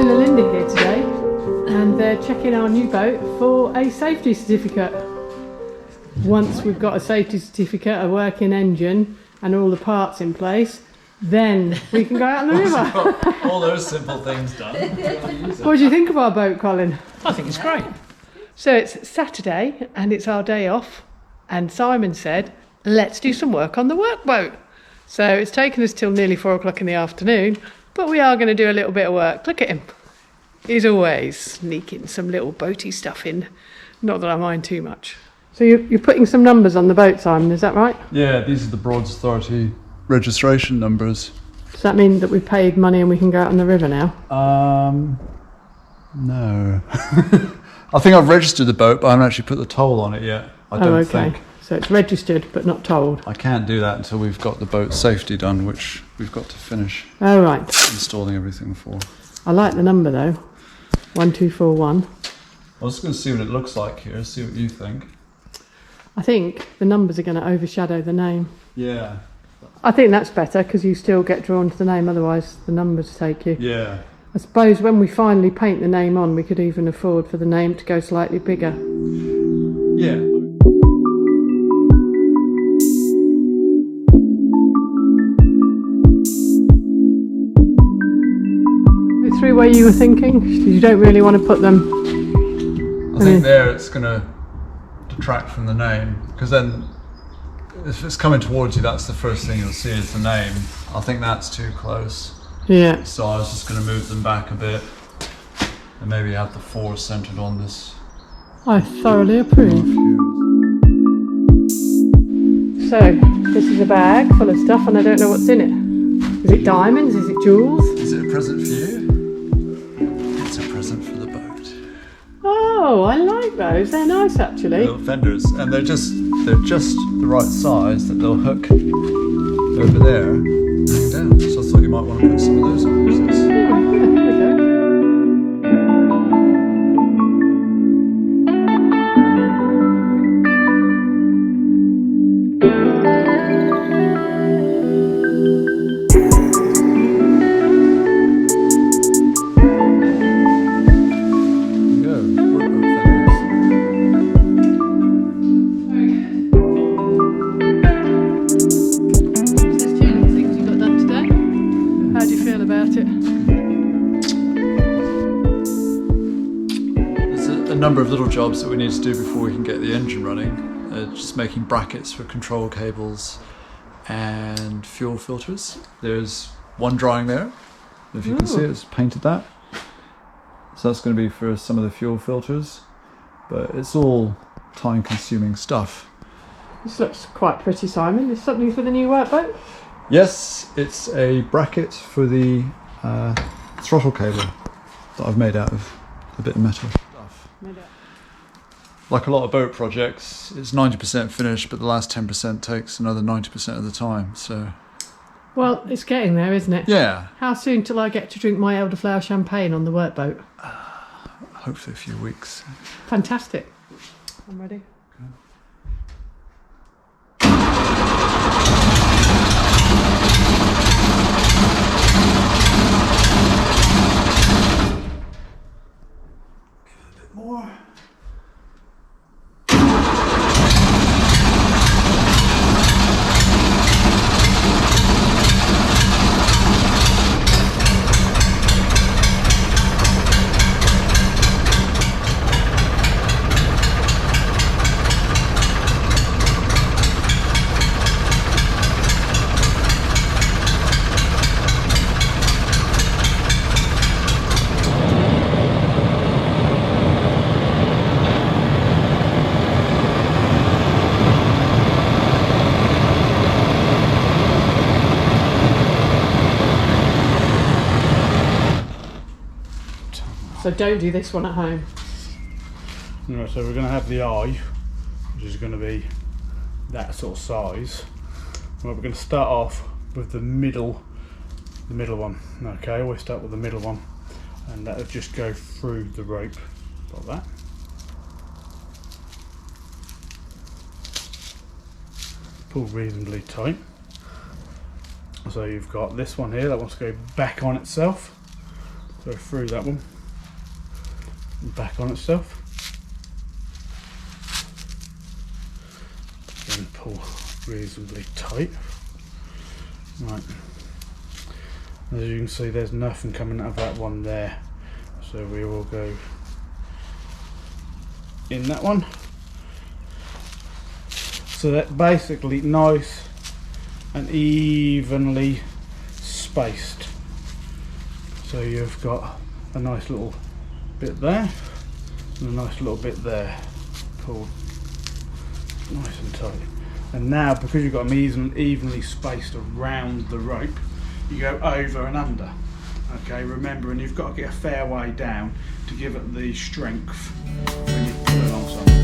Colin and Linda here today, and they're checking our new boat for a safety certificate. Once we've got a safety certificate, a working engine and all the parts in place, then we can go out on the river. All those simple things done. What do you think of our boat, Colin? I think it's great. So it's Saturday and it's our day off, and Simon said, let's do some work on the workboat. So it's taken us till nearly 4 o'clock in the afternoon, but we are going to do a little bit of work. Look at him. He's always sneaking some little boaty stuff in. Not that I mind too much. So you're putting some numbers on the boat, Simon, is that right? Yeah, these are the Broads Authority registration numbers. Does that mean that we've paid money and we can go out on the river now? No. I think I've registered the boat, but I haven't actually put the toll on it yet. I don't think. So it's registered but not tolled. I can't do that until we've got the boat safety done, which we've got to finish Oh, right. installing everything for. I like the number though. 1241. I was just going to see what it looks like here, see what you think. I think the numbers are going to overshadow the name. Yeah. I think that's better because you still get drawn to the name, otherwise the numbers take you. Yeah. I suppose when we finally paint the name on, we could even afford for the name to go slightly bigger. Yeah. Go through where you were thinking, you don't really want to put them. I think there it's going to detract from the name, because then if it's coming towards you, that's the first thing you'll see is the name. I think that's too close. Yeah. So I was just going to move them back a bit and maybe have the 4 centred on this. I thoroughly approve. So, this is a bag full of stuff and I don't know what's in it. Is it diamonds? Is it jewels? Is it a present for you? It's a present for the boat. Oh, I like those. They're nice actually. Little fenders, and they're just the right size that they'll hook over there and hang down. So I thought you might want to put some of those on. Yeah, there we go. Number of little jobs that we need to do before we can get the engine running. Just making brackets for control cables and fuel filters. There's one drawing there, if you can see it, it's painted that. So that's going to be for some of the fuel filters, but it's all time consuming stuff. This looks quite pretty, Simon. Is something for the new workboat? Yes, it's a bracket for the throttle cable that I've made out of a bit of metal. Like a lot of boat projects, it's 90% finished, but the last 10% takes another 90% of the time. So, well, it's getting there, isn't it? Yeah. How soon till I get to drink my elderflower champagne on the workboat? Hopefully a few weeks. Fantastic. I'm ready. A bit more. So don't do this one at home. Right, so we're going to have the eye, which is going to be that sort of size. Right, we're going to start off with the middle one. Okay, always start with the middle one, and that'll just go through the rope like that. Pull reasonably tight. So you've got this one here that wants to go back on itself. go through that one and back on itself. Then pull reasonably tight. Right. As you can see, there's nothing coming out of that one there. So we will go in that one. So that's basically nice and evenly spaced. So you've got a nice little bit there and a nice little bit there, pulled nice and tight. And now, because you've got them evenly spaced around the rope, you go over and under. Okay, remember, and you've got to get a fair way down to give it the strength when you pull it along something.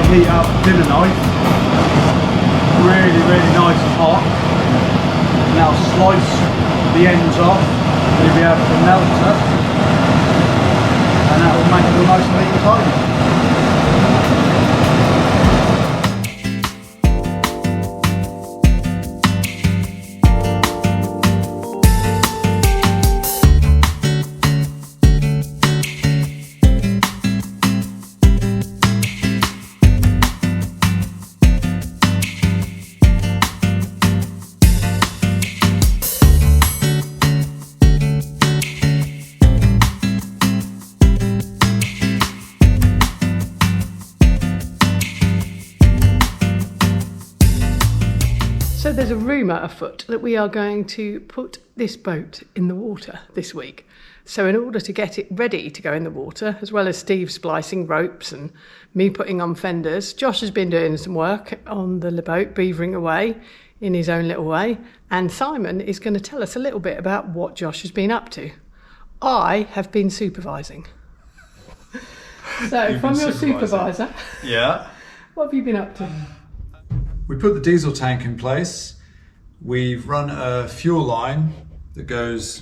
Heat up dinner knife, really nice and hot. Now slice the ends off, and you'll be able to melt it, and that will make it all nice and neat and tidy. So there's a rumour afoot that we are going to put this boat in the water this week. So in order to get it ready to go in the water, as well as Steve splicing ropes and me putting on fenders, Josh has been doing some work on the boat, beavering away in his own little way. And Simon is going to tell us a little bit about what Josh has been up to. I have been supervising. So You've from been your supervising. supervisor, Yeah. what have you been up to? We put the diesel tank in place. We've run a fuel line that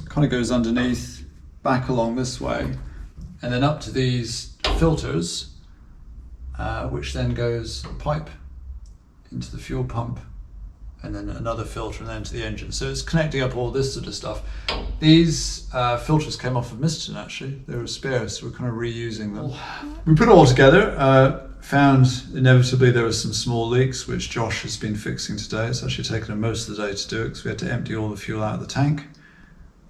kind of goes underneath, back along this way, and then up to these filters, which then goes a pipe into the fuel pump, and then another filter, and then to the engine. So it's connecting up all this sort of stuff. These filters came off of Miston, actually. They were spare, so we're kind of reusing them. We put it all together. Found inevitably there were some small leaks, which Josh has been fixing today. It's actually taken him most of the day to do it because we had to empty all the fuel out of the tank,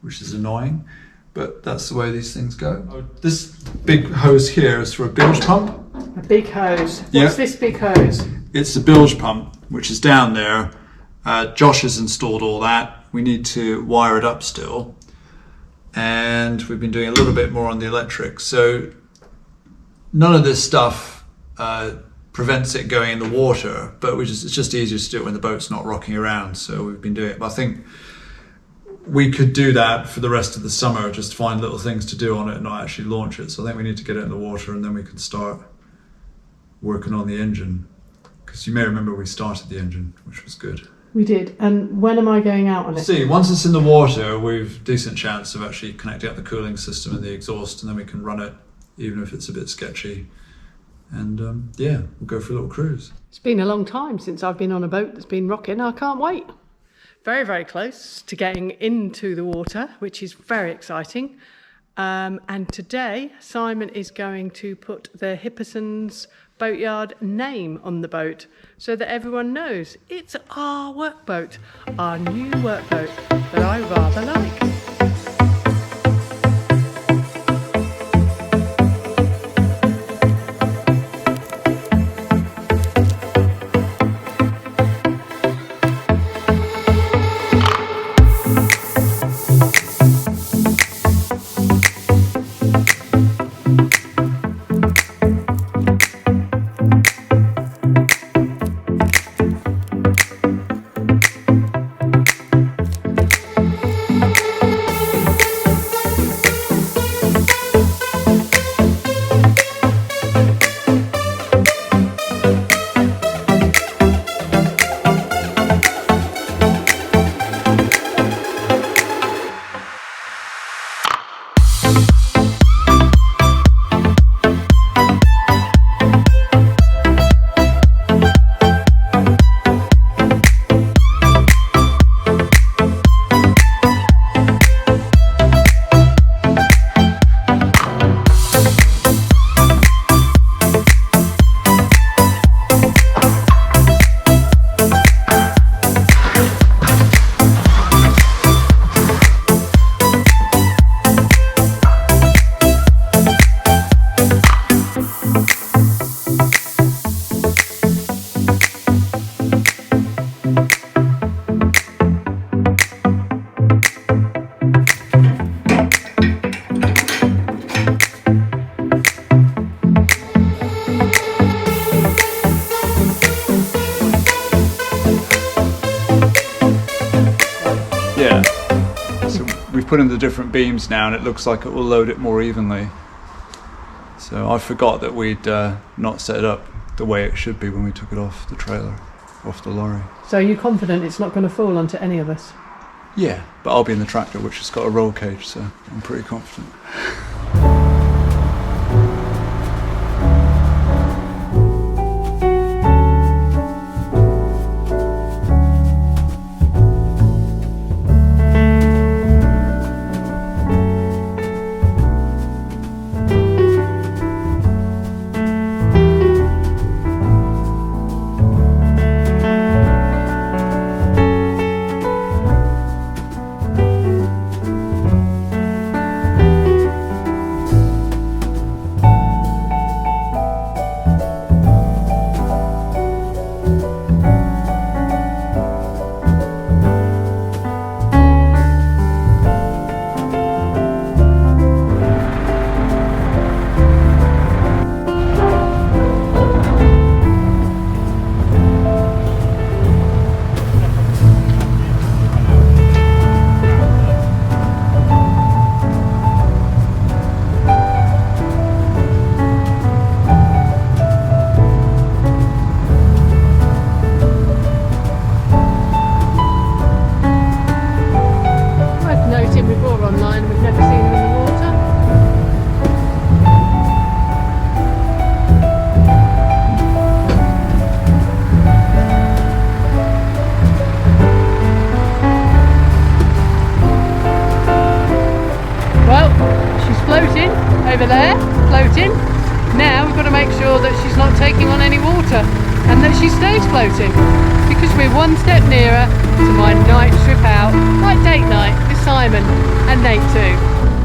which is annoying, but that's the way these things go. This big hose here is for a bilge pump. A big hose. What's Yeah. this big hose? It's the bilge pump, which is down there. Josh has installed all that. We need to wire it up still. And we've been doing a little bit more on the electric. So none of this stuff prevents it going in the water, but it's just easier to do it when the boat's not rocking around. So we've been doing it. But I think we could do that for the rest of the summer, just find little things to do on it and not actually launch it. So I think we need to get it in the water and then we can start working on the engine. Because you may remember we started the engine, which was good. We did. And when am I going out on it? See, once it's in the water, we've decent chance of actually connecting up the cooling system and the exhaust, and then we can run it, even if it's a bit sketchy. And yeah, we'll go for a little cruise. It's been a long time since I've been on a boat that's been rocking. I can't wait. Very close to getting into the water, which is very exciting. And today, Simon is going to put the Hippersons boatyard name on the boat so that everyone knows it's our workboat, our new workboat that I rather like. we've put in the different beams now and it looks like it will load it more evenly. So I forgot that we'd not set it up the way it should be when we took it off the trailer, off the lorry. So you're confident it's not going to fall onto any of us? Yeah, but I'll be in the tractor, which has got a roll cage, so I'm pretty confident. Over there, floating. Now we've got to make sure that she's not taking on any water and that she stays floating, because we're one step nearer to my night trip out, my date night with Simon and Nate too.